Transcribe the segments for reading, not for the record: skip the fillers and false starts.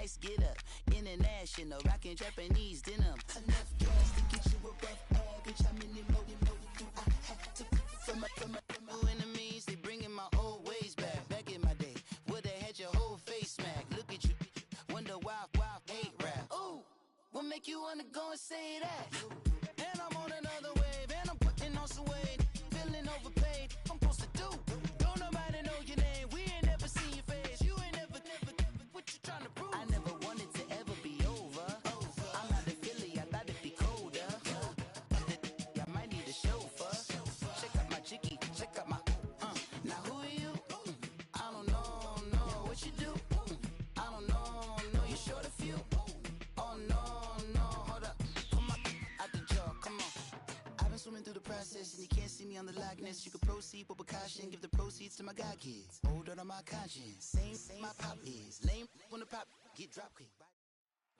nice get up. International, rockin' Japanese denim. Enough gas to get you above average. How many more do I have to from my enemies? They bringing my old ways back. Back in my day, where they had your whole face smacked. Look at you, wonder why hate rap. Ooh, what make you wanna go and say that? And I'm on another wave, and I'm putting on some weight. Feeling overpaid, I'm supposed to do. Don't nobody know your name, we ain't never seen your face. You ain't never, what you trying to prove? I never wanted to ever be over. I'm not a Philly, I thought it'd be colder. I might need a chauffeur. Check out my chicky, check out my, now who are you? I don't know what you do. I don't know, you're short a few. Oh no, hold up. Come on, out the jaw, come on. I've been swimming through the process and you can't see me on the Loch Ness. You can proceed with precaution, give the proceeds to my god kids. Hold on my conscience, same my pop is. Lame when the pop get drop kick.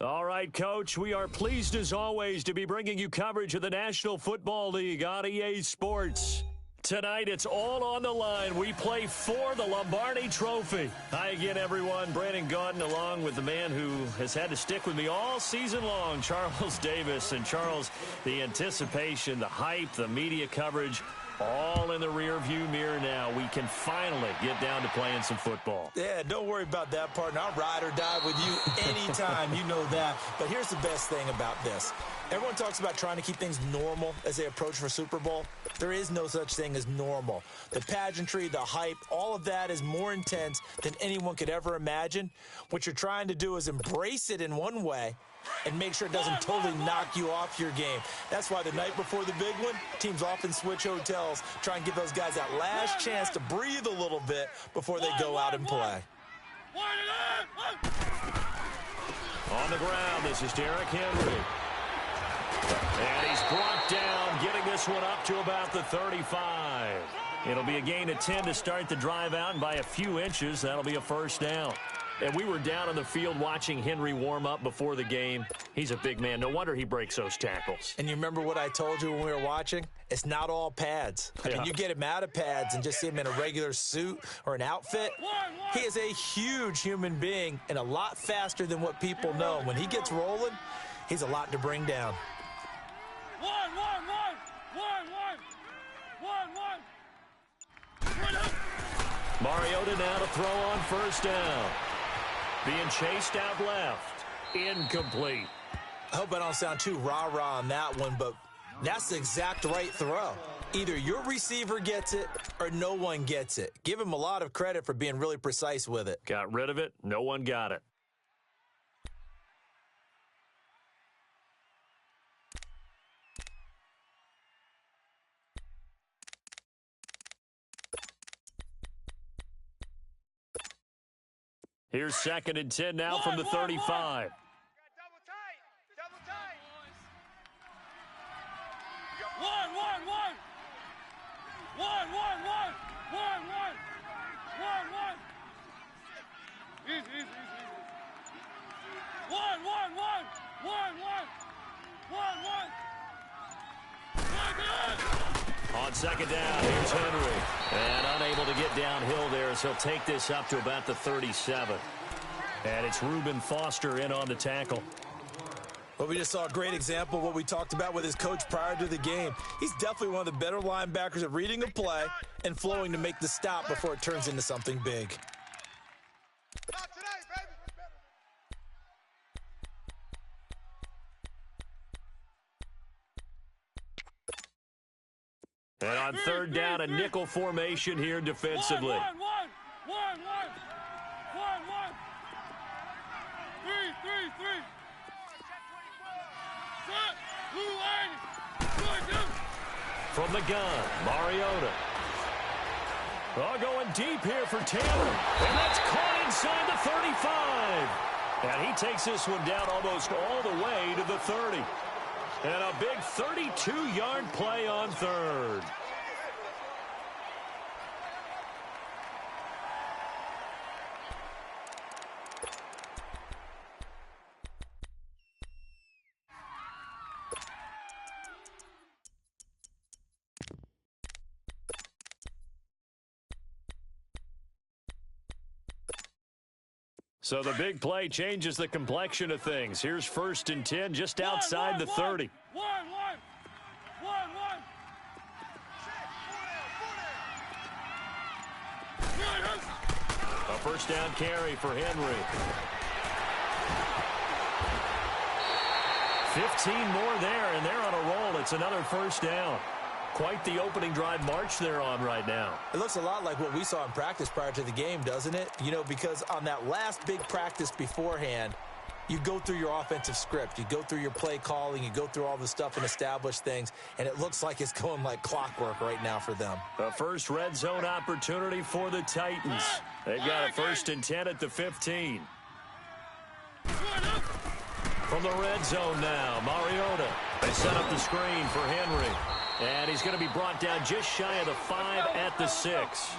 All right, Coach, we are pleased as always to be bringing you coverage of the National Football League on EA Sports. Tonight, it's all on the line. We play for the Lombardi Trophy. Hi again, everyone. Brandon Gaudin along with the man who has had to stick with me all season long, Charles Davis. And Charles, the anticipation, the hype, the media coverage, all in the rearview mirror now. We can finally get down to playing some football. Yeah, don't worry about that, partner. I'll ride or die with you anytime. You know that. But here's the best thing about this. Everyone talks about trying to keep things normal as they approach for Super Bowl. There is no such thing as normal. The pageantry, the hype, all of that is more intense than anyone could ever imagine. What you're trying to do is embrace it in one way and make sure it doesn't totally knock you off your game. That's why the night before the big one, teams often switch hotels, try and give those guys that last chance to breathe a little bit before they go out and play. On the ground, this is Derrick Henry. And he's brought down, getting this one up to about the 35. It'll be a gain of 10 to start the drive out, and by a few inches, that'll be a first down. And we were down on the field watching Henry warm up before the game. He's a big man. No wonder he breaks those tackles. And you remember what I told you when we were watching? It's not all pads. I mean, you get him out of pads and just see him in a regular suit or an outfit. He is a huge human being and a lot faster than what people know. When he gets rolling, he's a lot to bring down. Mariota now to throw on first down. Being chased out left. Incomplete. I hope I don't sound too rah-rah on that one, but that's the exact right throw. Either your receiver gets it or no one gets it. Give him a lot of credit for being really precise with it. Got rid of it. No one got it. Here's 2nd and 10 now from the 35. Double tight. Double tight. Easy. On 2nd down, here's Henry. And unable to get downhill there, so he'll take this up to about the 37. And it's Reuben Foster in on the tackle. Well, we just saw a great example of what we talked about with his coach prior to the game. He's definitely one of the better linebackers at reading a play and flowing to make the stop before it turns into something big. Not today, baby. And on 3rd down, a nickel formation here defensively. One. 3. From the gun, Mariota. Going deep here for Taylor. And that's caught inside the 35. And he takes this one down almost all the way to the 30. And a big 32-yard play on 3rd. So the big play changes the complexion of things. Here's 1st and 10 just outside the 30. One. A first down carry for Henry. 15 more there, and they're on a roll. It's another first down. Quite the opening drive march they're on right now. It looks a lot like what we saw in practice prior to the game, doesn't it? You know, because on that last big practice beforehand, you go through your offensive script. You go through your play calling. You go through all the stuff and establish things, and it looks like it's going like clockwork right now for them. The first red zone opportunity for the Titans. They've got a 1st and 10 at the 15. From the red zone now, Mariota. They set up the screen for Henry. And he's going to be brought down just shy of the 5 at the 6.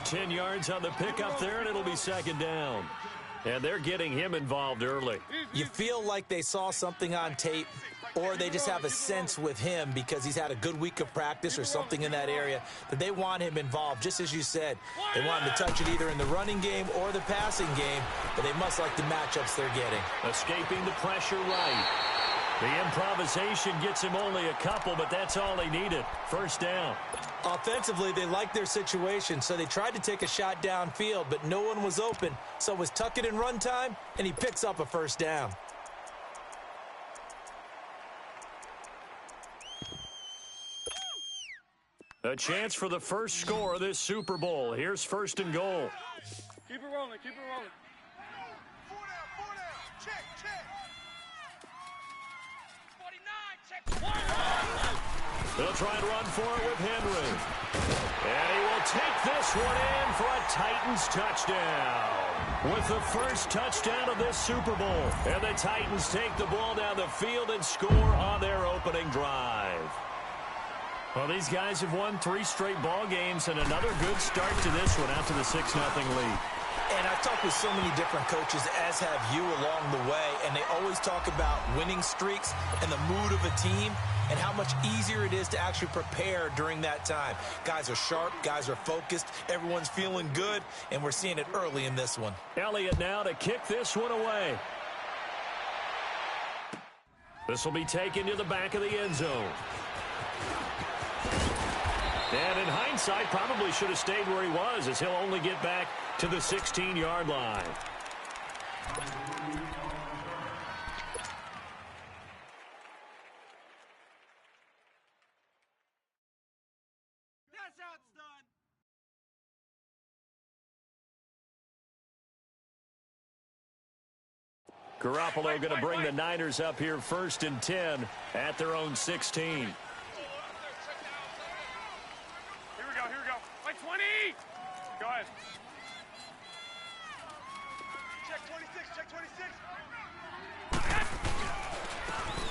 10 yards on the pickup there, and it'll be 2nd down. And they're getting him involved early. You feel like they saw something on tape, or they just have a sense with him because he's had a good week of practice or something in that area that they want him involved. Just as you said, they want him to touch it either in the running game or the passing game, but they must like the matchups they're getting. Escaping the pressure right. The improvisation gets him only a couple, but that's all he needed. 1st down. Offensively, they liked their situation, so they tried to take a shot downfield, but no one was open. So it was tuck it in run time, and he picks up a 1st down. A chance for the first score of this Super Bowl. Here's 1st and goal. Keep it rolling. 4 down. Check. 49, check. They'll try and run for it with Henry. And he will take this one in for a Titans touchdown. With the first touchdown of this Super Bowl. And the Titans take the ball down the field and score on their opening drive. Well, these guys have won 3 straight ball games and another good start to this one after the 6-0 lead. And I've talked with so many different coaches, as have you along the way, and they always talk about winning streaks and the mood of a team and how much easier it is to actually prepare during that time. Guys are sharp, guys are focused, everyone's feeling good, and we're seeing it early in this one. Elliott now to kick this one away. This will be taken to the back of the end zone. And in hindsight, probably should have stayed where he was, as he'll only get back to the 16-yard line. That's how it's done. Garoppolo going to bring the Niners up here 1st and 10 at their own 16. Here we go. Like 20. Go ahead. Check 26.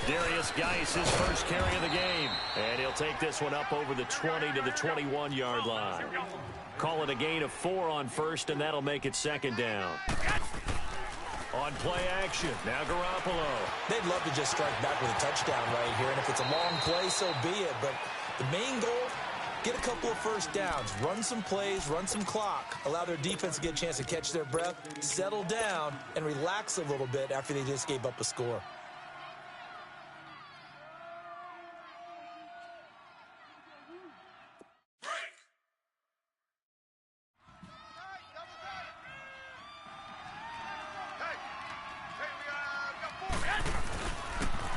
Darius Geis, his first carry of the game. And he'll take this one up over the 20 to the 21-yard line. Call it a gain of 4 on 1st, and that'll make it 2nd down. On play action, now Garoppolo. They'd love to just strike back with a touchdown right here, and if it's a long play, so be it. But the main goal, get a couple of first downs, run some plays, run some clock, allow their defense to get a chance to catch their breath, settle down, and relax a little bit after they just gave up a score.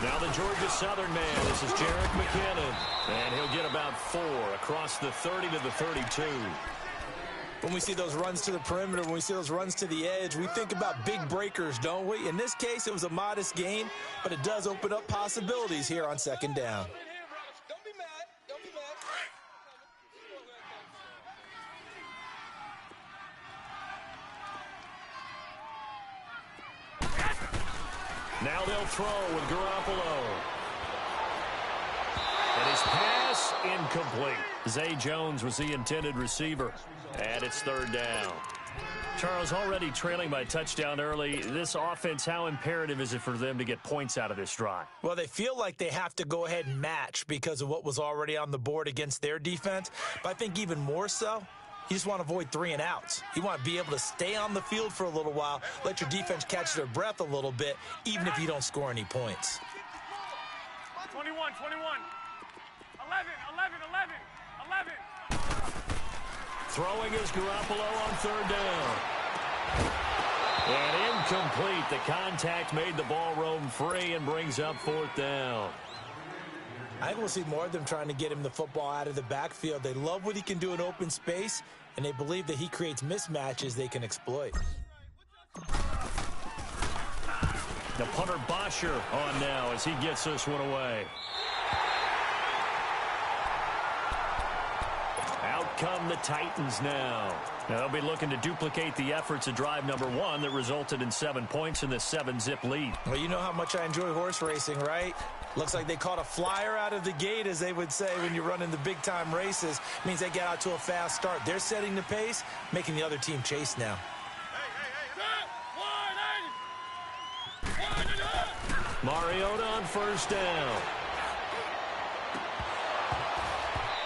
Now the Georgia Southern man, this is Jerick McKinnon. And he'll get about 4 across the 30 to the 32. When we see those runs to the perimeter, when we see those runs to the edge, we think about big breakers, don't we? In this case, it was a modest gain, but it does open up possibilities here on 2nd down. Don't be mad. Now they'll throw with Garoppolo. And his pass incomplete. Zay Jones was the intended receiver. And it's 3rd down. Charles, already trailing by touchdown early. This offense, how imperative is it for them to get points out of this drive? Well, they feel like they have to go ahead and match because of what was already on the board against their defense. But I think even more so, You just want to avoid 3 and outs. You want to be able to stay on the field for a little while, let your defense catch their breath a little bit, even if you don't score any points. 21, 21. 11, 11, 11, 11. Throwing is Garoppolo on 3rd down. And incomplete. The contact made the ball roam free and brings up 4th down. I think we'll see more of them trying to get him the football out of the backfield. They love what he can do in open space, and they believe that he creates mismatches they can exploit. The punter Bosher on now as he gets this one away. Out come the Titans now. They'll be looking to duplicate the efforts of drive number 1 that resulted in 7 points in the 7-zip lead. Well, you know how much I enjoy horse racing, right? Looks like they caught a flyer out of the gate, as they would say when you're running the big-time races. Means they get out to a fast start. They're setting the pace, making the other team chase now. Mariota on 1st down.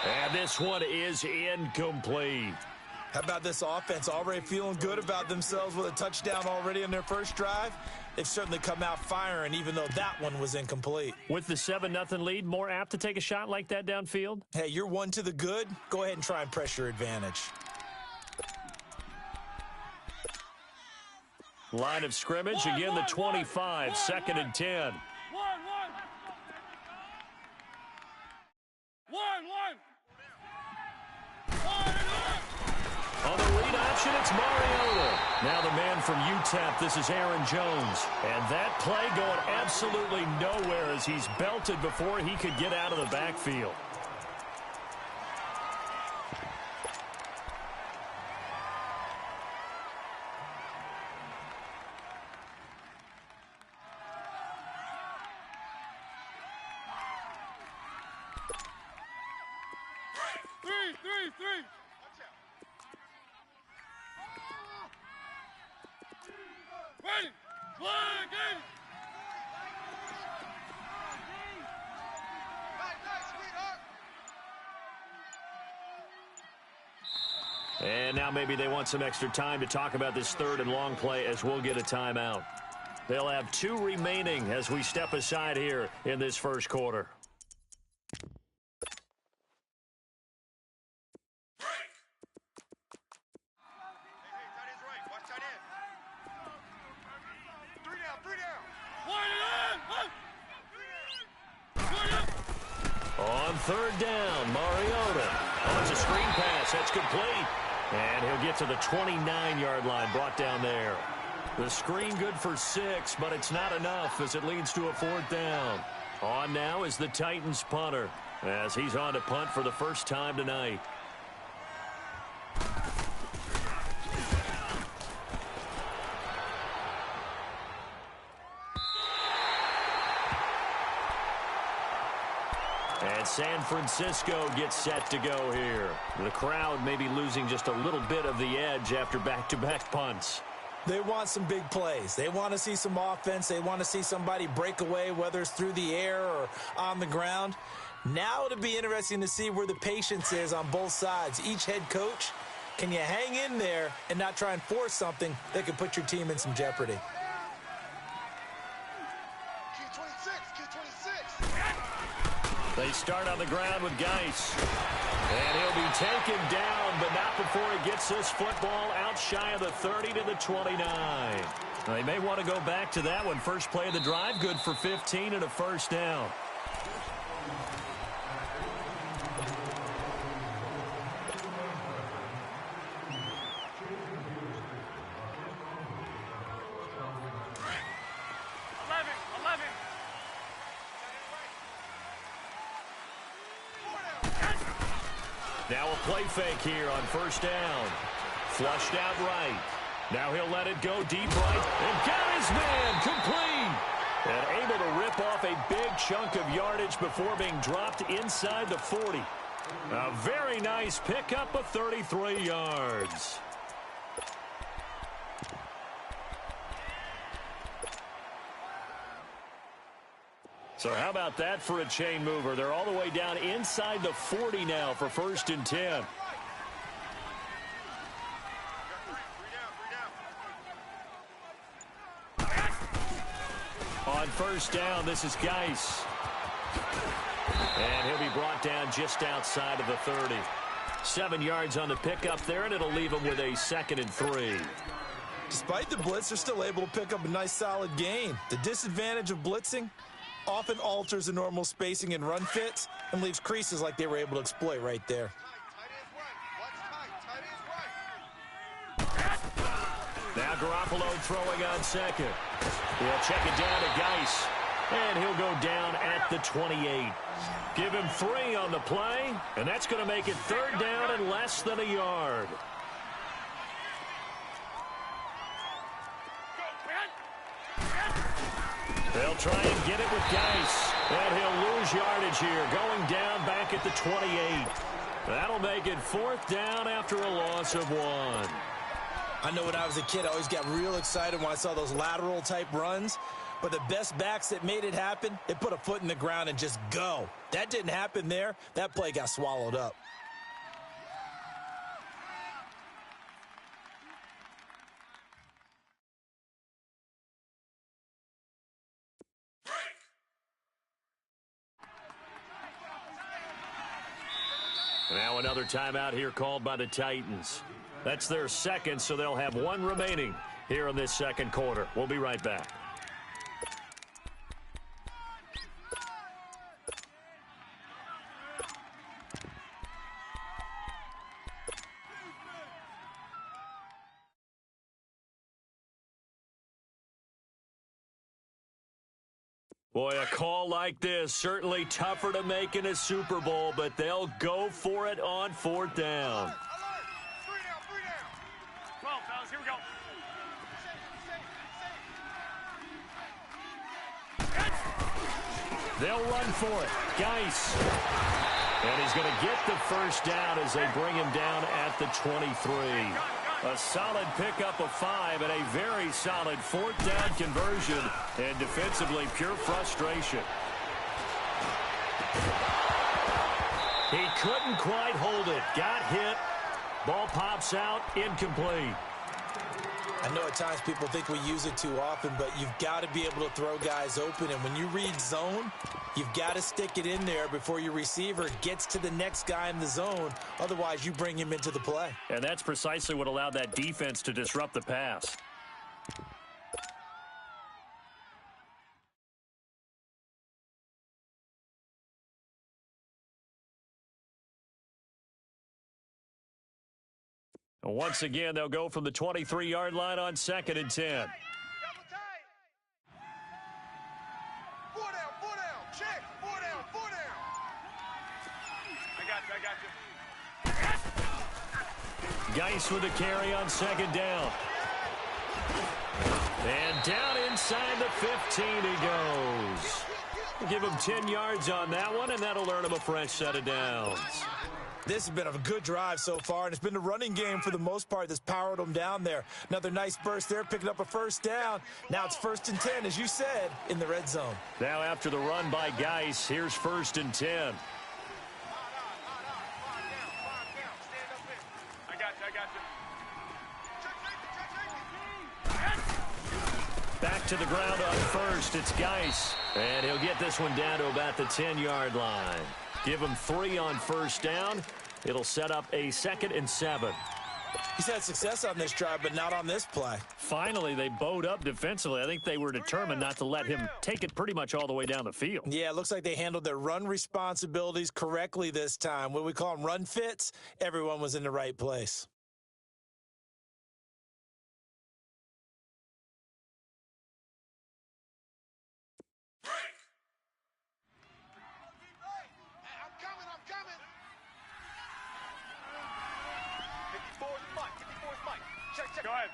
And this one is incomplete. How about this offense already feeling good about themselves with a touchdown already in their first drive? They've certainly come out firing, even though that one was incomplete. With the 7-0 lead, more apt to take a shot like that downfield? Hey, you're 1 to the good. Go ahead and try and press your advantage. Line of scrimmage, again the 25, 2nd and 10. On the read option, it's Mariota. Now the man from UTEP, this is Aaron Jones. And that play going absolutely nowhere as he's belted before he could get out of the backfield. Three. Ready. And now maybe they want some extra time to talk about this 3rd and long play as we'll get a timeout. They'll have 2 remaining as we step aside here in this first quarter. On 3rd down, Mariota. Oh, it's a screen pass. That's complete. And he'll get to the 29-yard line, brought down there. The screen good for 6, but it's not enough as it leads to a 4th down. On now is the Titans punter as he's on to punt for the first time tonight. And San Francisco gets set to go here. The crowd may be losing just a little bit of the edge after back-to-back punts. They want some big plays. They want to see some offense. They want to see somebody break away, whether it's through the air or on the ground. Now it'll be interesting to see where the patience is on both sides. Each head coach, can you hang in there and not try and force something that could put your team in some jeopardy? They start on the ground with Geis. And he'll be taken down, but not before he gets this football out shy of the 30 to the 29. They may want to go back to that one. First play of the drive, good for 15 and a first down. Now a play fake here on first down. Flushed out right. Now he'll let it go deep right. And got his man complete. And able to rip off a big chunk of yardage before being dropped inside the 40. A very nice pickup of 33 yards. So how about that for a chain mover? They're all the way down inside the 40 now for 1st and 10. On first down, this is Geis. And he'll be brought down just outside of the 30. 7 yards on the pickup there, and it'll leave him with a 2nd and 3. Despite the blitz, they're still able to pick up a nice, solid gain. The disadvantage of blitzing often alters the normal spacing and run fits and leaves creases like they were able to exploit right there. Now Garoppolo throwing on 2nd. He'll check it down to Geis, and he'll go down at the 28. Give him 3 on the play, and that's going to make it 3rd down and less than a yard. They'll try and get it with Geis, and he'll lose yardage here, going down back at the 28. That'll make it 4th down after a loss of 1. I know when I was a kid, I always got real excited when I saw those lateral-type runs. But the best backs that made it happen, they put a foot in the ground and just go. That didn't happen there. That play got swallowed up. Now another timeout here called by the Titans. That's their 2nd, so they'll have 1 remaining here in this 2nd quarter. We'll be right back. Boy, a call like this, certainly tougher to make in a Super Bowl, but they'll go for it on 4th down. 12, fellas, here we go. They'll run for it. Geis. And he's going to get the 1st down as they bring him down at the 23. A solid pickup of 5 and a very solid 4th down conversion. And defensively, pure frustration. He couldn't quite hold it. Got hit. Ball pops out. Incomplete. I know at times people think we use it too often, but you've got to be able to throw guys open. And when you read zone, you've got to stick it in there before your receiver gets to the next guy in the zone. Otherwise, you bring him into the play. And that's precisely what allowed that defense to disrupt the pass. And once again, they'll go from the 23-yard line on 2nd and 10. Geis with a carry on 2nd down. And down inside the 15 he goes. Give him 10 yards on that one, and that'll earn him a fresh set of downs. This has been a good drive so far, and it's been the running game for the most part that's powered them down there. Another nice burst there, picking up a 1st down. Now it's 1st and 10, as you said, in the red zone. Now after the run by Geis, here's 1st and 10. Back to the ground on 1st. It's Geis. And he'll get this one down to about the 10-yard line. Give him 3 on 1st down. It'll set up a 2nd and 7. He's had success on this drive, but not on this play. Finally, they bowed up defensively. I think they were determined not to let him take it pretty much all the way down the field. Yeah, it looks like they handled their run responsibilities correctly this time. What we call them run fits, everyone was in the right place. Go ahead.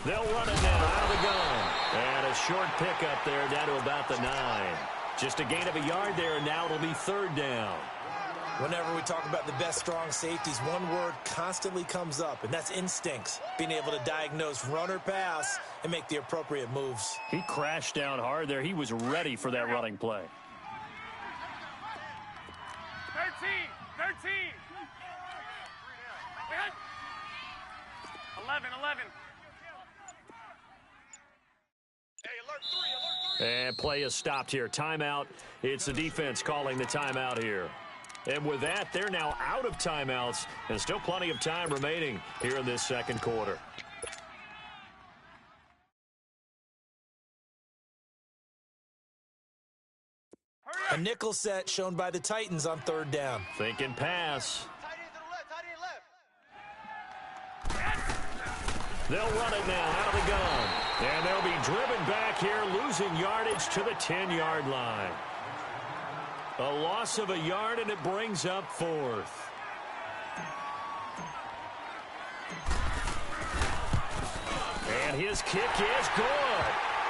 They'll run it now out of the gun. And a short pickup there down to about the 9. Just a gain of a yard there, and now it'll be 3rd down. Whenever we talk about the best strong safeties, one word constantly comes up, and that's instincts. Being able to diagnose run or pass and make the appropriate moves. He crashed down hard there. He was ready for that running play. 13. 11. And play is stopped here. Timeout. It's the defense calling the timeout here. And with that, they're now out of timeouts, and still plenty of time remaining here in this second quarter. A nickel set shown by the Titans on third down. Thinking pass. They'll run it now out of the gun. And they'll be driven back here, losing yardage to the 10-yard line. A loss of a yard, and it brings up fourth. And his kick is good.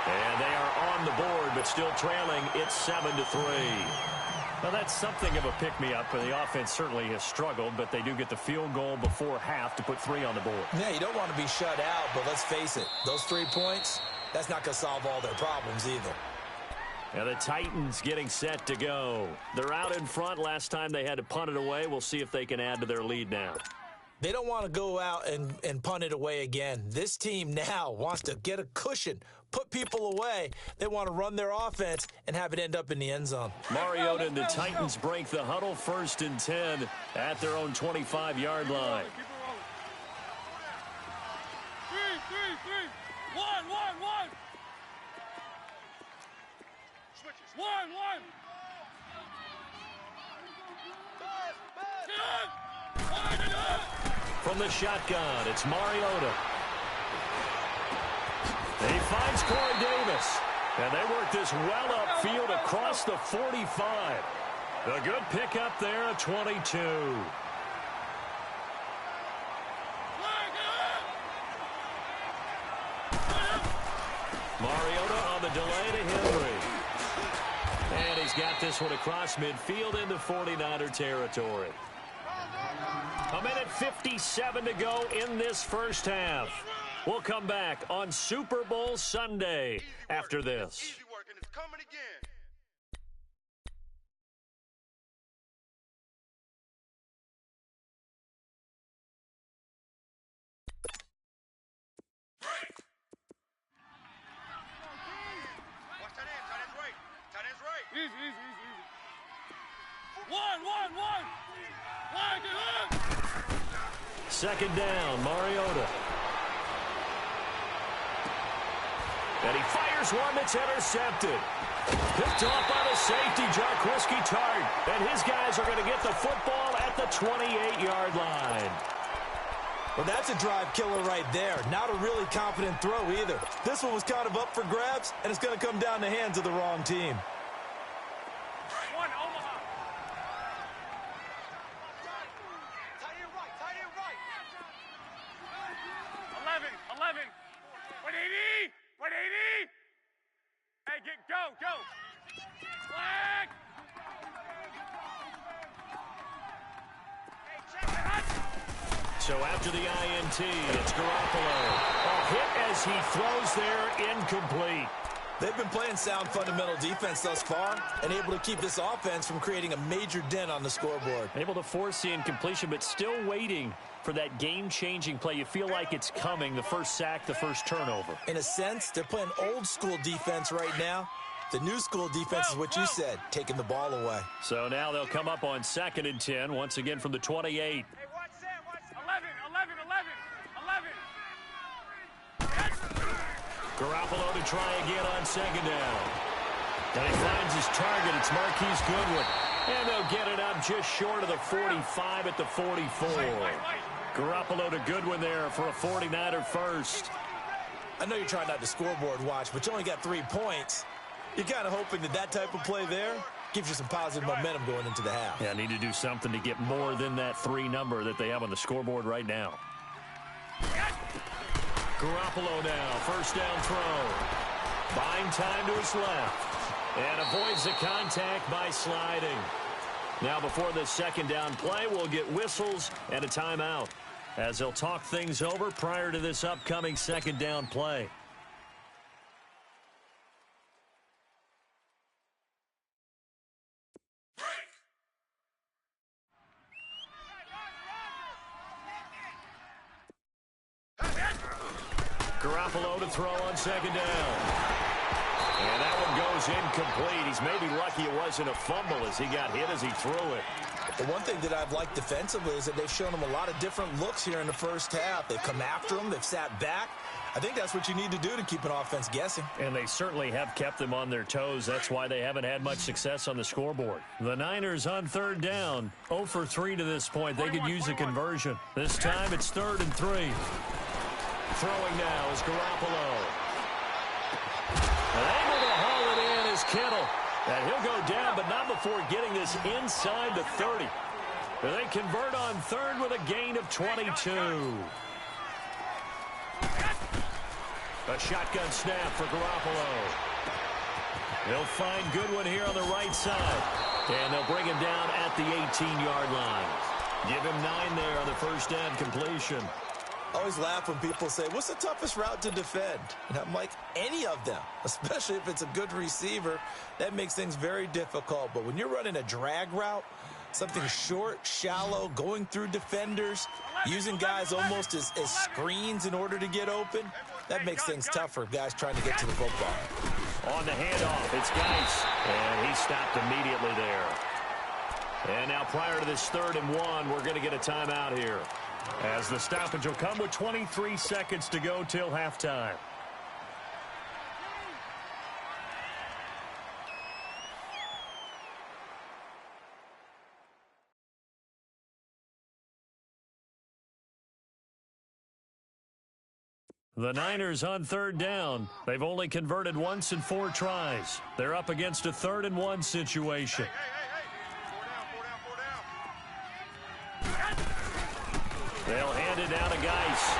And they are on the board, but still trailing. It's 7-3. Well, that's something of a pick-me-up. The offense certainly has struggled, but they do get the field goal before half to put 3 on the board. Yeah, you don't want to be shut out, but let's face it. Those 3 points, that's not going to solve all their problems either. And the Titans getting set to go. They're out in front. Last time they had to punt it away. We'll see if they can add to their lead now. They don't want to go out and punt it away again. This team now wants to get a cushion, put people away. They want to run their offense and have it end up in the end zone. Mariota and the Titans break the huddle, 1st and 10 at their own 25-yard line. 1. From the shotgun, it's Mariota. He finds Corey Davis. And they work this well upfield across the 45. A good pickup there at 22. Mariota on the delay to Henry. And he's got this one across midfield into 49er territory. 1:57 to go in this first half. We'll come back on Super Bowl Sunday after this. Easy work, and it's coming again. Watch tight end. Tight end's right. Tight end's right. Easy. 1. Line, get up. Second down, Mariota. And he fires one that's intercepted. Picked off by the safety, Jarquiski Tart. And his guys are going to get the football at the 28-yard line. Well, that's a drive killer right there. Not a really confident throw either. This one was kind of up for grabs, and it's going to come down the hands of the wrong team. 1, Omaha. 11. 180. Hey, go. Flag. Hey, check it out. So after the INT, it's Garoppolo. A hit as he throws there, incomplete. They've been playing sound fundamental defense thus far and able to keep this offense from creating a major dent on the scoreboard. Able to force the incompletion, but still waiting for that game-changing play. You feel like it's coming, the first sack, the first turnover. In a sense, they're playing old-school defense right now. The new school defense is what you said, taking the ball away. So now they'll come up on 2nd and 10, once again from the 28. Hey, watch that. 11. Garoppolo to try again on 2nd down. And he finds his target. It's Marquise Goodwin. And they'll get it up just short of the 45 at the 44. Garoppolo to Goodwin there for a 49er first. I know you're trying not to scoreboard watch, but you only got 3 points. You're kind of hoping that type of play there gives you some positive momentum going into the half. Yeah, need to do something to get more than that 3 number that they have on the scoreboard right now. Garoppolo now, first down throw. Buying time to his left. And avoids the contact by sliding. Now before the 2nd down play, we'll get whistles and a timeout as they'll talk things over prior to this upcoming 2nd down play. Garoppolo to throw on 2nd down. And that one goes incomplete. He's maybe lucky it wasn't a fumble as he got hit as he threw it. The one thing that I've liked defensively is that they've shown him a lot of different looks here in the first half. They've come after him. They've sat back. I think that's what you need to do to keep an offense guessing. And they certainly have kept them on their toes. That's why they haven't had much success on the scoreboard. The Niners on third down. 0 for 3 to this point. They could use a conversion. This time it's 3rd and 3. Throwing now is Garoppolo. Able to haul it in is Kittle. And he'll go down, but not before getting this inside the 30. They convert on 3rd with a gain of 22. A shotgun snap for Garoppolo. He'll find Goodwin here on the right side. And they'll bring him down at the 18-yard line. Give him 9 there on the first down completion. I always laugh when people say, what's the toughest route to defend? And I'm like, any of them, especially if it's a good receiver. That makes things very difficult. But when you're running a drag route, something short, shallow, going through defenders, using guys almost as screens in order to get open, that makes things tough for guys trying to get to the football. On the handoff, it's Geis. And he stopped immediately there. And now prior to this 3rd and 1, we're going to get a timeout here, as the stoppage will come with 23 seconds to go till halftime. The Niners on 3rd down. They've only converted once in 4 tries. They're up against a 3rd and 1 situation. They'll hand it down to Geis.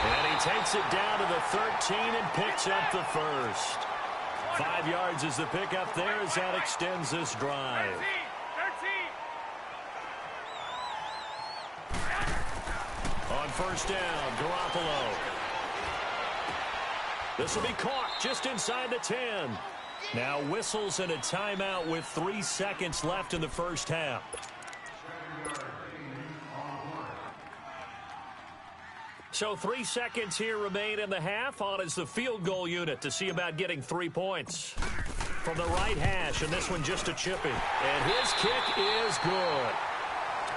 And he takes it down to the 13 and picks up the first. 5 yards is the pickup there as that extends this drive. 13. On first down, Garoppolo. This will be caught just inside the 10. Now whistles and a timeout with 3 seconds left in the first half. So 3 seconds here remain in the half. On is the field goal unit to see about getting 3 points. From the right hash, and this one just a chipping. And his kick is good.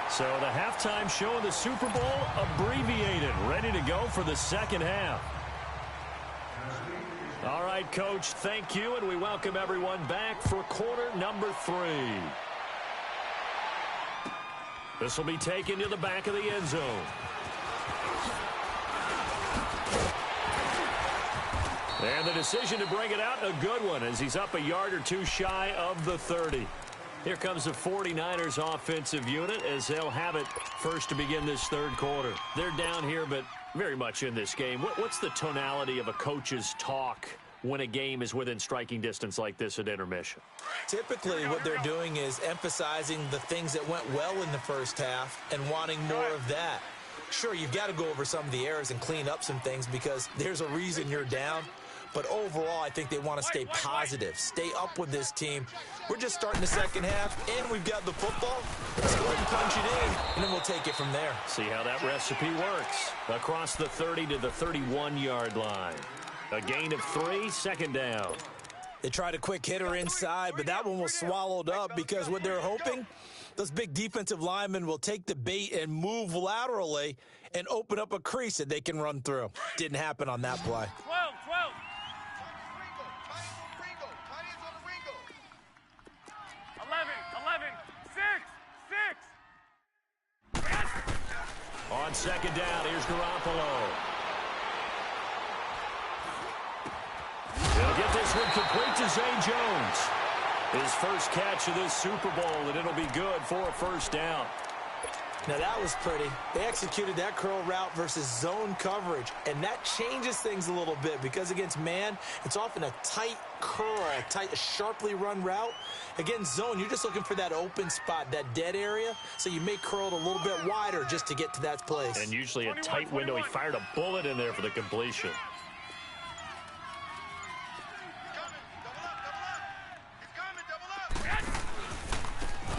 So the halftime show in the Super Bowl abbreviated, ready to go for the second half. All right, Coach, thank you, and we welcome everyone back for quarter number 3. This will be taken to the back of the end zone. And the decision to bring it out, a good one, as he's up a yard or 2 shy of the 30. Here comes the 49ers offensive unit as they'll have it first to begin this 3rd quarter. They're down here, but very much in this game. What's the tonality of a coach's talk when a game is within striking distance like this at intermission? Typically, what they're doing is emphasizing the things that went well in the first half and wanting more of that. Sure, you've got to go over some of the errors and clean up some things because there's a reason you're down. But overall, I think they want to stay positive, stay up with this team. We're just starting the second half, and we've got the football. Let's go ahead and punch it in, and then we'll take it from there. See how that recipe works. Across the 30 to the 31-yard line. A gain of 3, second down. They tried a quick hitter inside, but that one was swallowed up because what they're hoping, those big defensive linemen will take the bait and move laterally and open up a crease that they can run through. Didn't happen on that play. 11, 6. On second down, here's Garoppolo. He'll get this one complete to Zay Jones. His first catch of this Super Bowl, and it'll be good for a first down. Now, that was pretty. They executed that curl route versus zone coverage, and that changes things a little bit because against man, it's often a tight curl, tight, sharply run route. Against zone, you're just looking for that open spot, that dead area, so you may curl it a little bit wider just to get to that place. And usually a tight window. He fired a bullet in there for the completion.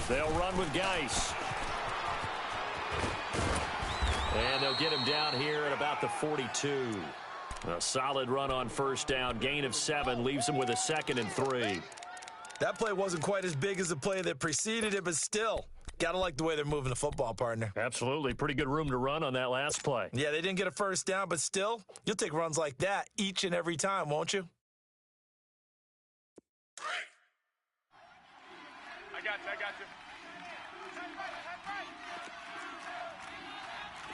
They'll run with Geis. And they'll get him down here at about the 42. A solid run on first down. Gain of 7 leaves him with a 2nd and 3. That play wasn't quite as big as the play that preceded it, but still, got to like the way they're moving the football, partner. Absolutely. Pretty good room to run on that last play. Yeah, they didn't get a first down, but still, you'll take runs like that each and every time, won't you? I got you.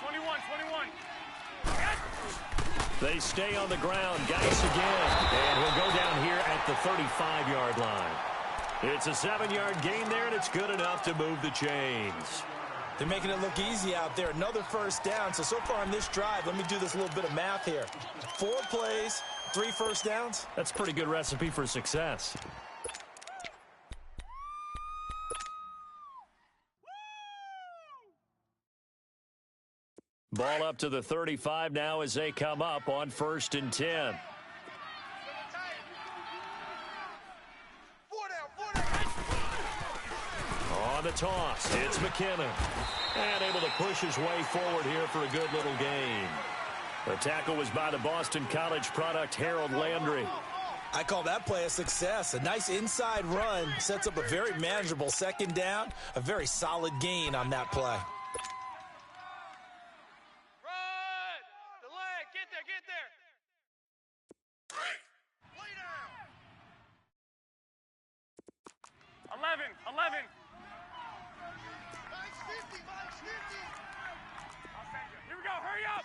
21. They stay on the ground. Geis again. And he'll go down here at the 35-yard line. It's a 7-yard gain there, and it's good enough to move the chains. They're making it look easy out there. Another first down. So far on this drive, let me do this little bit of math here. 4 plays, 3 first downs. That's a pretty good recipe for success. Ball up to the 35 now as they come up on 1st and 10. On the toss, it's McKinnon. And able to push his way forward here for a good little gain. The tackle was by the Boston College product, Harold Landry. I call that play a success. A nice inside run sets up a very manageable 2nd down. A very solid gain on that play. Run! The leg! Get there! Lay down! 11. Mine's 50. Here we go. Hurry up!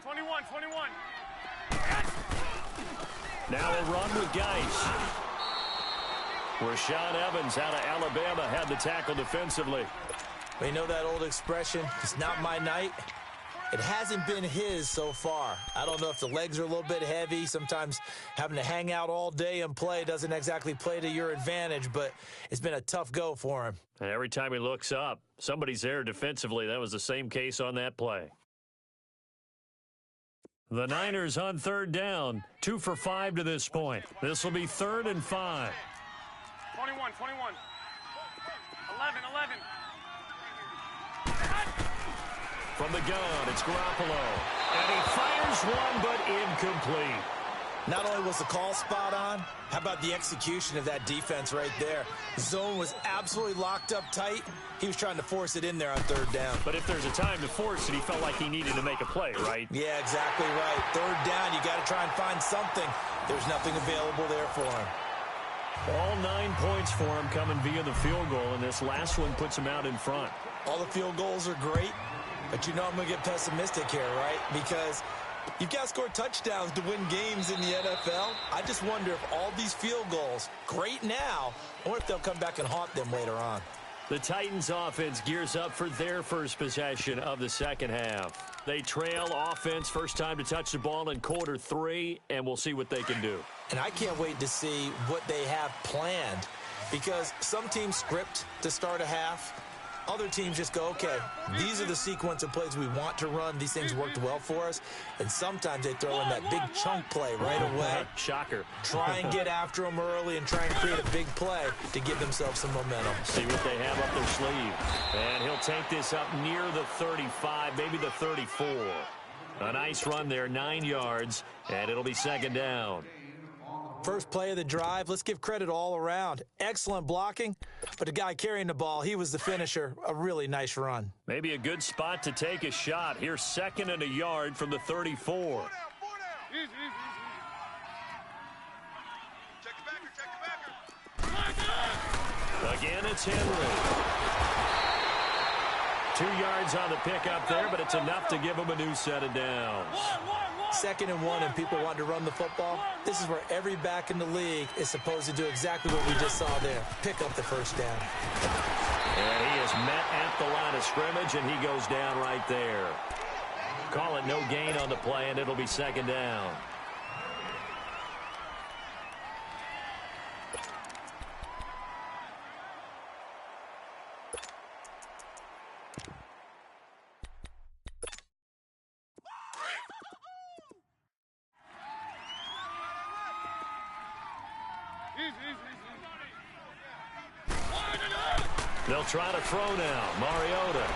21. Now a run with Geis. Rashaan Evans out of Alabama had the tackle defensively. We know that old expression, it's not my night. It hasn't been his so far. I don't know if the legs are a little bit heavy. Sometimes having to hang out all day and play doesn't exactly play to your advantage, but it's been a tough go for him. And every time he looks up, somebody's there defensively. That was the same case on that play. The Niners on 3rd down, 2 for 5 to this point. This will be 3rd and 5. 21. 11. From the gun, it's Garoppolo. And he fires one, but incomplete. Not only was the call spot on, how about the execution of that defense right there? The zone was absolutely locked up tight. He was trying to force it in there on 3rd down. But if there's a time to force it, he felt like he needed to make a play, right? Yeah, exactly right. 3rd down, you got to try and find something. There's nothing available there for him. All 9 points for him coming via the field goal, and this last one puts him out in front. All the field goals are great, but you know I'm going to get pessimistic here, right? Because you've got to score touchdowns to win games in the NFL. I just wonder if all these field goals, great now, I wonder if they'll come back and haunt them later on. The Titans offense gears up for their first possession of the 2nd half. They trail offense, first time to touch the ball in quarter 3, and we'll see what they can do. And I can't wait to see what they have planned, because some teams script to start a half. Other teams just go, okay, these are the sequence of plays we want to run. These things worked well for us. And sometimes they throw in that big chunk play right away. Shocker. Try and get after them early and try and create a big play to give themselves some momentum. See what they have up their sleeve. And he'll take this up near the 35, maybe the 34. A nice run there, 9 yards, and it'll be 2nd down. First play of the drive, let's give credit all around. Excellent blocking, but the guy carrying the ball, he was the finisher. A really nice run. Maybe a good spot to take a shot. Here's 2nd and a yard from the 34. Easy. Check the backer. Again, it's Henry. 2 yards on the pickup there, but it's enough to give him a new set of downs. 2nd and 1, and people want to run the football. This is where every back in the league is supposed to do exactly what we just saw there. Pick up the first down. And he is met at the line of scrimmage, and he goes down right there. Call it no gain on the play, and it'll be 2nd down. They'll try to throw now. Mariota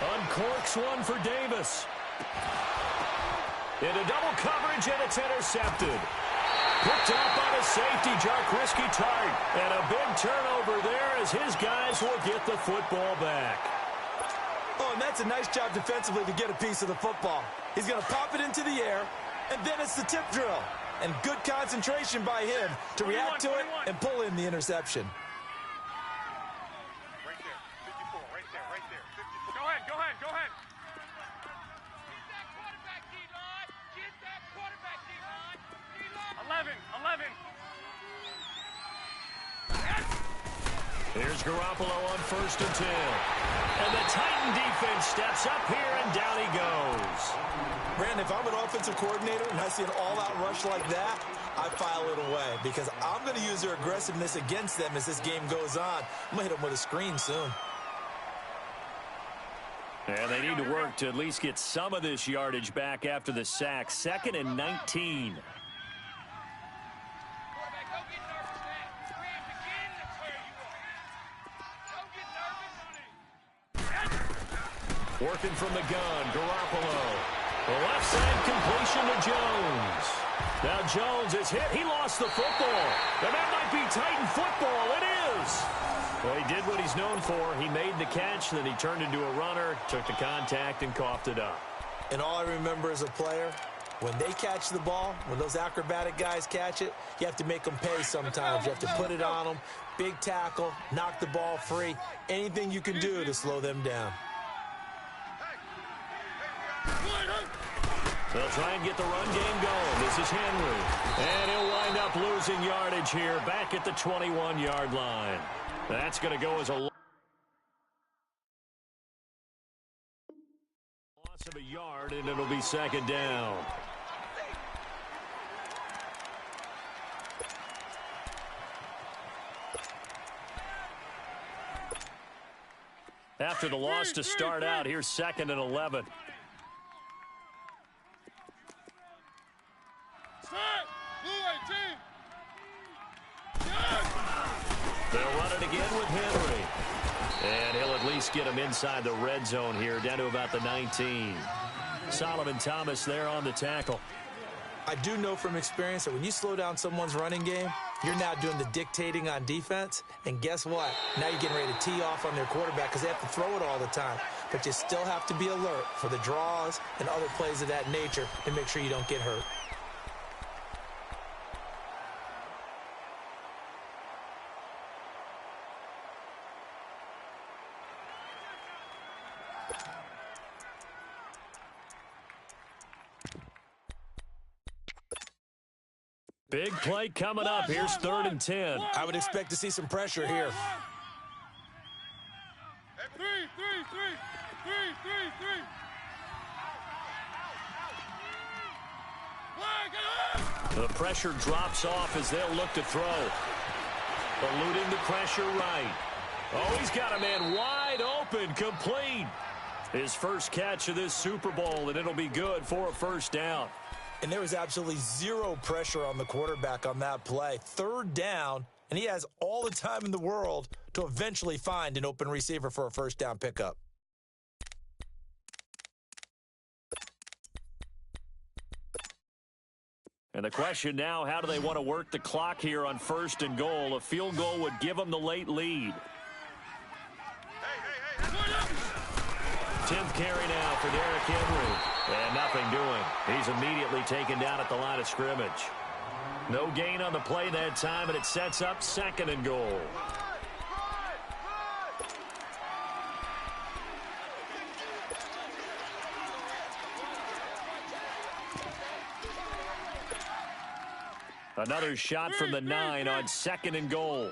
uncorks one for Davis. Into double coverage, and it's intercepted. Picked up by the safety, Jarkrisky Tart. And a big turnover there as his guys will get the football back. Oh, and that's a nice job defensively to get a piece of the football. He's going to pop it into the air, and then it's the tip drill. And good concentration by him to react to it and pull in the interception. Right there. 54. Right there. Right there. 54. Go ahead. Go ahead. Go ahead. Get that quarterback, D-line. Get that quarterback, D-line. D-line. 11. 11. Here's Garoppolo on 1st and 10. And the Titan defense steps up here, and down he goes. Brandon, if I'm an offensive coordinator and I see an all-out rush like that, I file it away because I'm going to use their aggressiveness against them as this game goes on. I'm going to hit them with a screen soon. And they need to work to at least get some of this yardage back after the sack. 2nd and 19. Working from the gun, Garoppolo. The left side completion to Jones. Now Jones is hit. He lost the football. And that might be Titan football. It is. Well, he did what he's known for. He made the catch, then he turned into a runner, took the contact, and coughed it up. And all I remember as a player, when they catch the ball, when those acrobatic guys catch it, you have to make them pay sometimes. You have to put it on them. Big tackle, knock the ball free. Anything you can do to slow them down. They'll try and get the run game going. This is Henry. And he'll wind up losing yardage here back at the 21-yard line. That's going to go as a loss of a yard, and it'll be 2nd down. After the loss to start out, here's 2nd and 11. They'll run it again with Henry. And he'll at least get him inside the red zone here, down to about the 19. Solomon Thomas there on the tackle. I do know from experience that when you slow down someone's running game, you're now doing the dictating on defense. And guess what? Now you're getting ready to tee off on their quarterback because they have to throw it all the time. But you still have to be alert for the draws and other plays of that nature and make sure you don't get hurt. Big play coming up. Here's 3rd and 10. I would expect to see some pressure here. 3. The pressure drops off as they'll look to throw. Eluding the pressure right. Oh, he's got a man wide open, complete. His first catch of this Super Bowl, and it'll be good for a 1st down. And there was absolutely zero pressure on the quarterback on that play. 3rd down, and he has all the time in the world to eventually find an open receiver for a 1st down pickup. And the question now, how do they want to work the clock here on 1st and goal? A field goal would give them the late lead. 10th carry now for Derrick Henry. And nothing doing. He's immediately taken down at the line of scrimmage. No gain on the play that time, and it sets up 2nd and goal. Another shot from the 9 on 2nd and goal.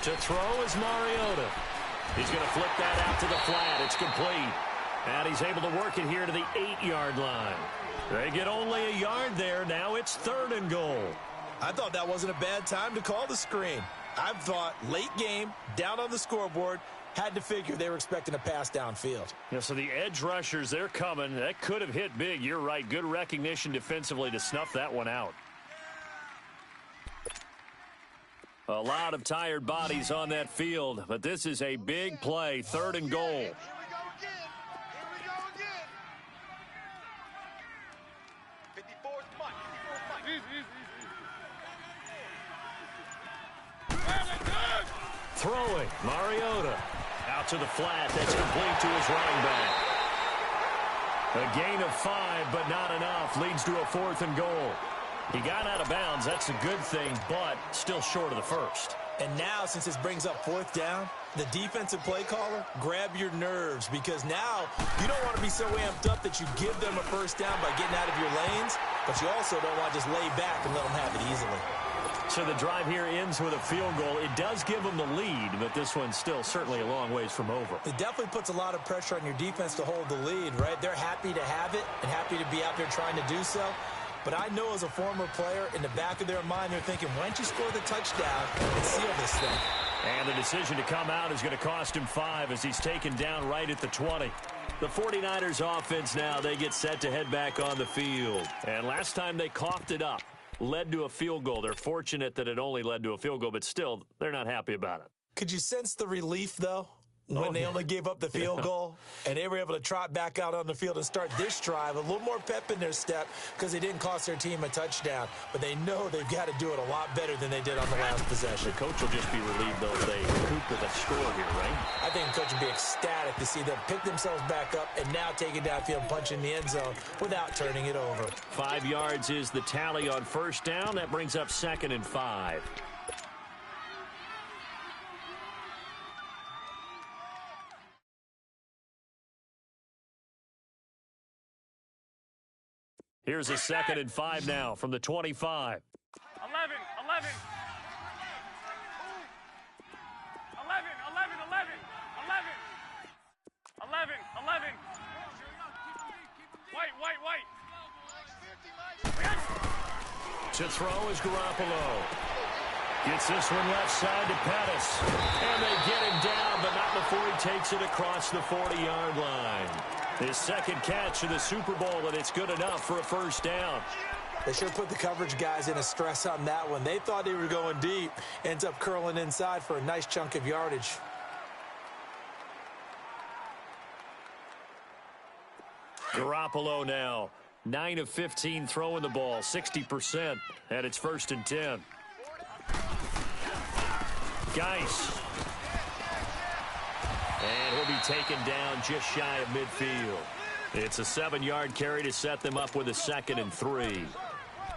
To throw is Mariota. He's going to flip that out to the flat. It's complete. And he's able to work it here to the 8-yard line. They get only a yard there. Now it's 3rd and goal. I thought that wasn't a bad time to call the screen. I thought late game, down on the scoreboard, had to figure they were expecting a pass downfield. Yeah, so the edge rushers, they're coming. That could have hit big. You're right. Good recognition defensively to snuff that one out. A lot of tired bodies on that field, but this is a big play, 3rd and goal. Here we go again. Here we go again. 54th month. 54th month. Throwing, Mariota. Out to the flat. That's complete to his running back. A gain of 5, but not enough. Leads to a 4th and goal. He got out of bounds. That's a good thing, but still short of the first. And now, since this brings up 4th down, the defensive play caller, grab your nerves, because now you don't want to be so amped up that you give them a 1st down by getting out of your lanes, but you also don't want to just lay back and let them have it easily. So the drive here ends with a field goal. It does give them the lead, but this one's still certainly a long ways from over. It definitely puts a lot of pressure on your defense to hold the lead, right? They're happy to have it and happy to be out there trying to do so. But I know as a former player, in the back of their mind, they're thinking, why don't you score the touchdown and seal this thing? And the decision to come out is going to cost him 5 as he's taken down right at the 20. The 49ers offense now, they get set to head back on the field. And last time they coughed it up, led to a field goal. They're fortunate that it only led to a field goal, but still, they're not happy about it. Could you sense the relief, though, when they only gave up the field goal and they were able to trot back out on the field and start this drive, a little more pep in their step because they didn't cost their team a touchdown, but they know they've got to do it a lot better than they did on the last possession. The coach will just be relieved, though, if they recoup with a score here, right? I think the coach would be ecstatic to see them pick themselves back up and now take it downfield, punch in the end zone without turning it over. 5 yards is the tally on 1st down. That brings up 2nd and 5. Here's a 2nd and 5 now from the 25. 11. 11. 11. 11. 11. 11. White. To throw is Garoppolo. Gets this one left side to Pettis. And they get him down, but not before he takes it across the 40-yard line. His 2nd catch of the Super Bowl, and it's good enough for a 1st down. They sure put the coverage guys in a stress on that one. They thought they were going deep. Ends up curling inside for a nice chunk of yardage. Garoppolo now, 9 of 15 throwing the ball, 60%, and it's 1st and 10. Geis. And he'll be taken down just shy of midfield. It's a 7-yard carry to set them up with a 2nd and 3.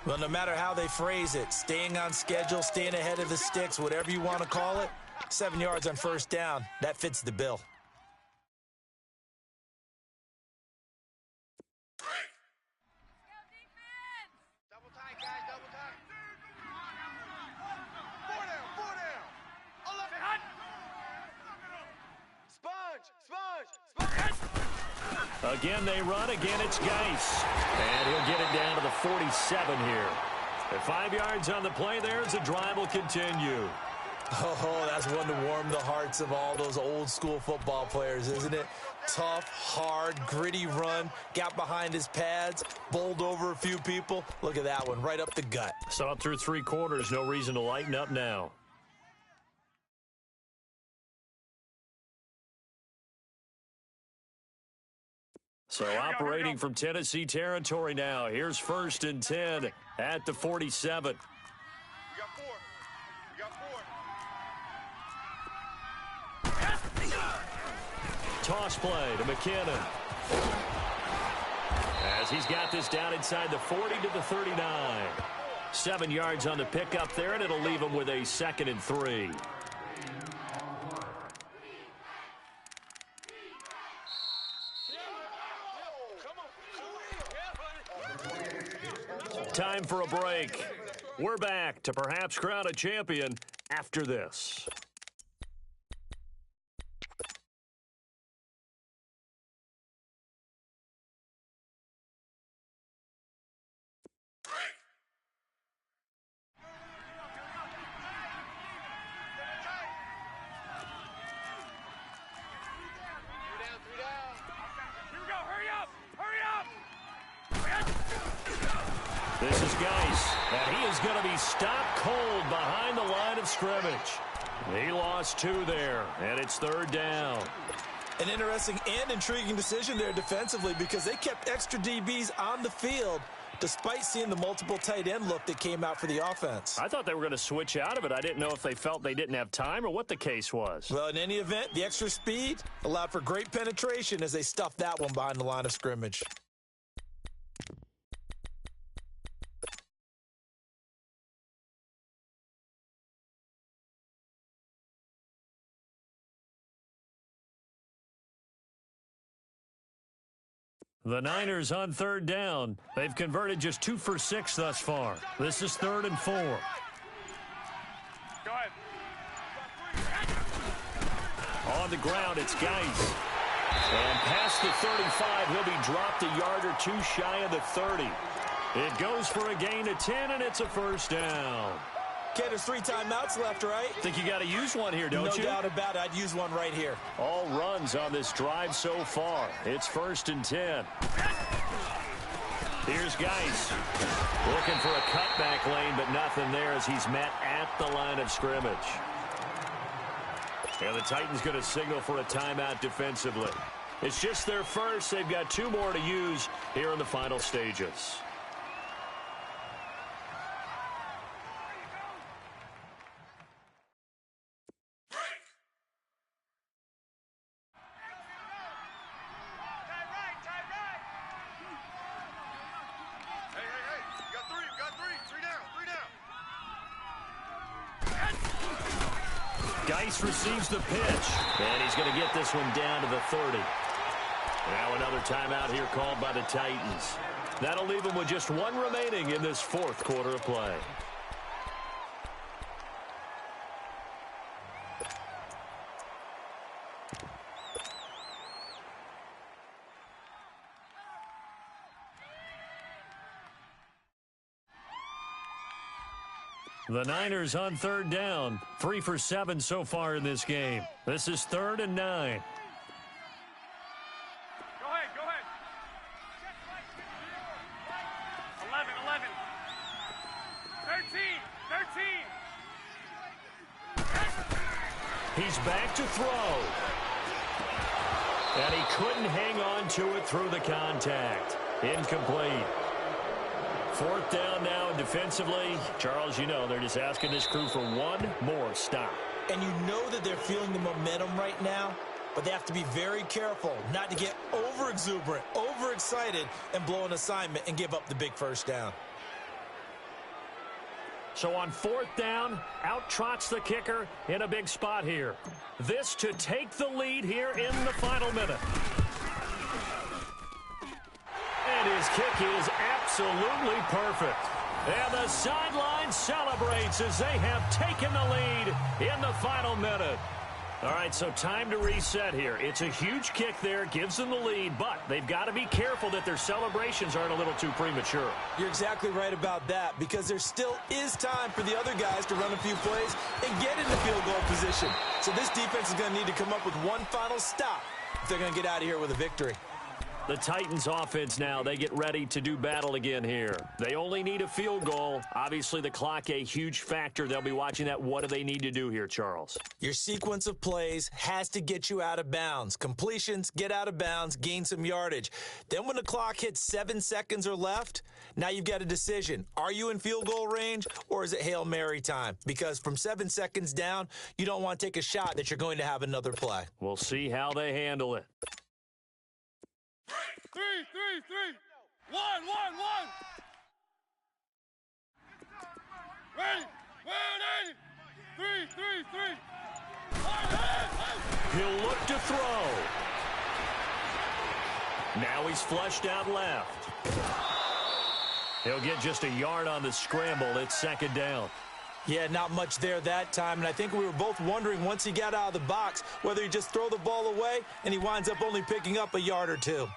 Well, no matter how they phrase it, staying on schedule, staying ahead of the sticks, whatever you want to call it, 7 yards on 1st down, that fits the bill. Double tight, guys. Double tight. 4 down. 11. Sponge. Again, they run. Again, it's Geis. And he'll get it down to the 47 here. At 5 yards on the play there, the drive will continue. Oh, that's one to warm the hearts of all those old school football players, isn't it? Tough, hard, gritty run, got behind his pads, bowled over a few people. Look at that one, right up the gut. Saw it through 3 quarters. No reason to lighten up now. So operating from Tennessee territory now. Here's 1st and 10 at the 47. We got 4. Toss play to McKinnon. As he's got this down inside the 40 to the 39. 7 yards on the pickup there, and it'll leave him with a 2nd and 3. Time for a break. We're back to perhaps crown a champion after this. This is Geis, and he is going to be stopped cold behind the line of scrimmage. He lost 2 there, and it's 3rd down. An interesting and intriguing decision there defensively because they kept extra DBs on the field despite seeing the multiple tight end look that came out for the offense. I thought they were going to switch out of it. I didn't know if they felt they didn't have time or what the case was. Well, in any event, the extra speed allowed for great penetration as they stuffed that one behind the line of scrimmage. The Niners on 3rd down. They've converted just 2 for 6 thus far. This is 3rd and 4. Go ahead. On the ground, it's Geis. And past the 35, he'll be dropped a yard or 2 shy of the 30. It goes for a gain of 10, and it's a 1st down. Okay, there's 3 timeouts left, right? Think you got to use one here, don't you? No doubt about it. I'd use one right here. All runs on this drive so far. It's 1st and 10. Here's Geis. Looking for a cutback lane, but nothing there as he's met at the line of scrimmage. And the Titans going to signal for a timeout defensively. It's just their first. They've got 2 more to use here in the final stages. Geis receives the pitch, and he's going to get this one down to the 30. Now another timeout here called by the Titans. That'll leave them with just 1 remaining in this 4th quarter of play. The Niners on 3rd down. 3 for 7 so far in this game. This is 3rd and 9. Go ahead, go ahead. 11, 11. 13, 13. He's back to throw. And he couldn't hang on to it through the contact. Incomplete. 4th down now, and defensively, Charles, you know, they're just asking this crew for 1 more stop. And you know that they're feeling the momentum right now, but they have to be very careful not to get over-exuberant, over-excited, and blow an assignment and give up the big 1st down. So on 4th down, out trots the kicker in a big spot here. This to take the lead here in the final minute. And his kick is absolutely perfect. And the sideline celebrates as they have taken the lead in the final minute. All right, so time to reset here. It's a huge kick there, gives them the lead, but they've got to be careful that their celebrations aren't a little too premature. You're exactly right about that because there still is time for the other guys to run a few plays and get into field goal position. So this defense is going to need to come up with one final stop if they're going to get out of here with a victory. The Titans offense now, they get ready to do battle again here. They only need a field goal. Obviously, the clock a huge factor. They'll be watching that. What do they need to do here, Charles? Your sequence of plays has to get you out of bounds. Completions, get out of bounds, gain some yardage. Then when the clock hits 7 seconds or left, now you've got a decision. Are you in field goal range or is it Hail Mary time? Because from 7 seconds down, you don't want to take a shot that you're going to have another play. We'll see how they handle it. 3, 1, 1, 1. Ready, 180. 3, 180. He'll look to throw. Now he's flushed out left. He'll get just a yard on the scramble. It's 2nd down. Yeah, not much there that time, and I think we were both wondering once he got out of the box whether he just throw the ball away and he winds up only picking up a yard or 2.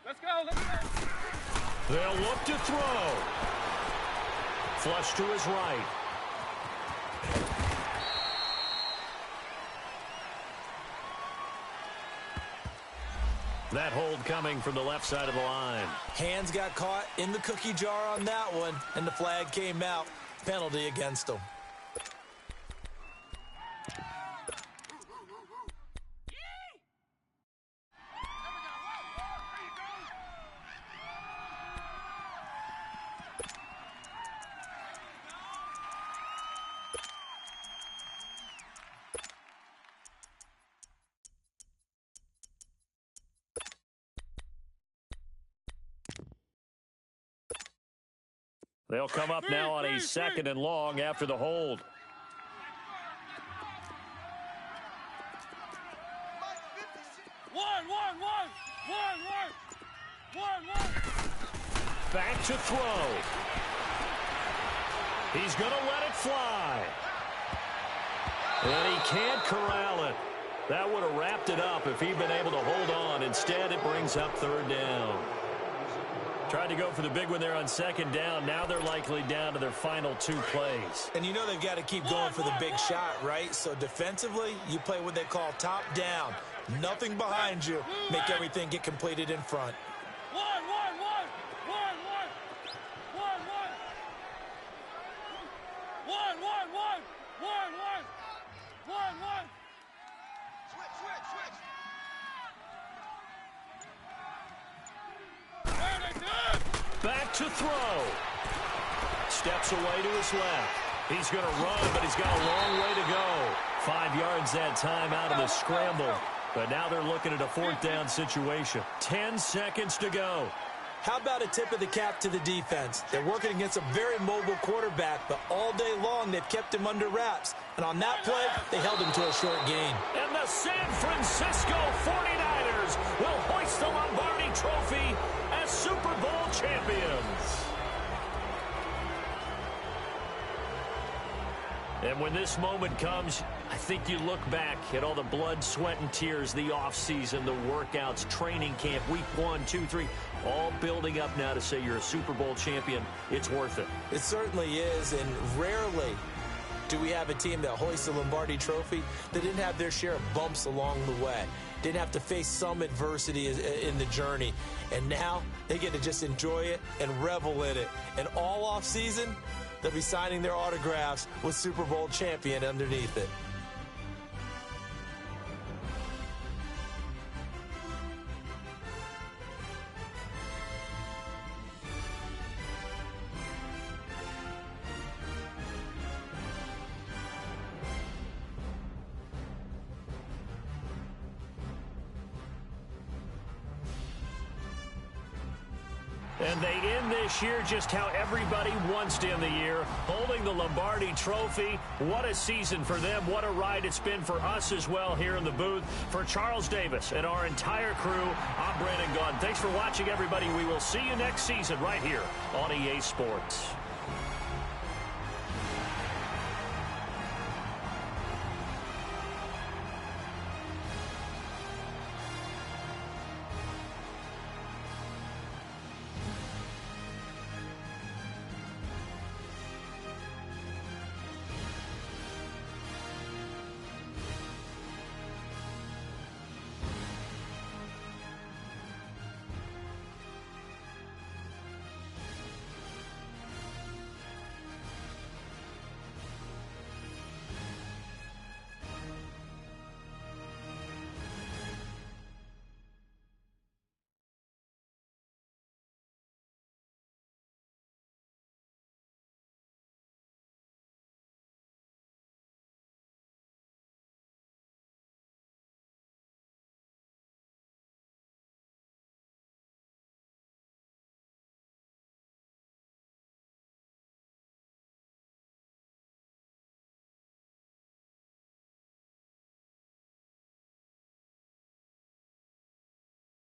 Let's go, let's go. They'll look to throw. Flush to his right. That hold coming from the left side of the line. Hands got caught in the cookie jar on that one, and the flag came out. Penalty against them. They'll come up now on a 2nd and long after the hold. Back to throw. He's going to let it fly. And he can't corral it. That would have wrapped it up if he'd been able to hold on. Instead, it brings up 3rd down. Tried to go for the big one there on 2nd down. Now they're likely down to their final 2 plays. And you know they've got to keep going for the big shot, right? So defensively, you play what they call top down. Nothing behind you. Make everything get completed in front. Back to throw. Steps away to his left. He's going to run, but he's got a long way to go. 5 yards that time out of the scramble. But now they're looking at a 4th down situation. 10 seconds to go. How about a tip of the cap to the defense? They're working against a very mobile quarterback, but all day long they've kept him under wraps. And on that play, they held him to a short gain. And the San Francisco 49ers will hoist the Lombardi Trophy as Super Bowl champions. And when this moment comes, I think you look back at all the blood, sweat, and tears, the offseason, the workouts, training camp, week 1, 2, 3, all building up now to say you're a Super Bowl champion. It's worth it. It certainly is, and rarely do we have a team that hoists the Lombardi Trophy that didn't have their share of bumps along the way, didn't have to face some adversity in the journey, and now they get to just enjoy it and revel in it. And all offseason, they'll be signing their autographs with Super Bowl champion underneath it. And they end this year just how everybody wants to end the year, holding the Lombardi Trophy. What a season for them. What a ride it's been for us as well here in the booth. For Charles Davis and our entire crew, I'm Brandon Gaudin. Thanks for watching, everybody. We will see you next season right here on EA Sports.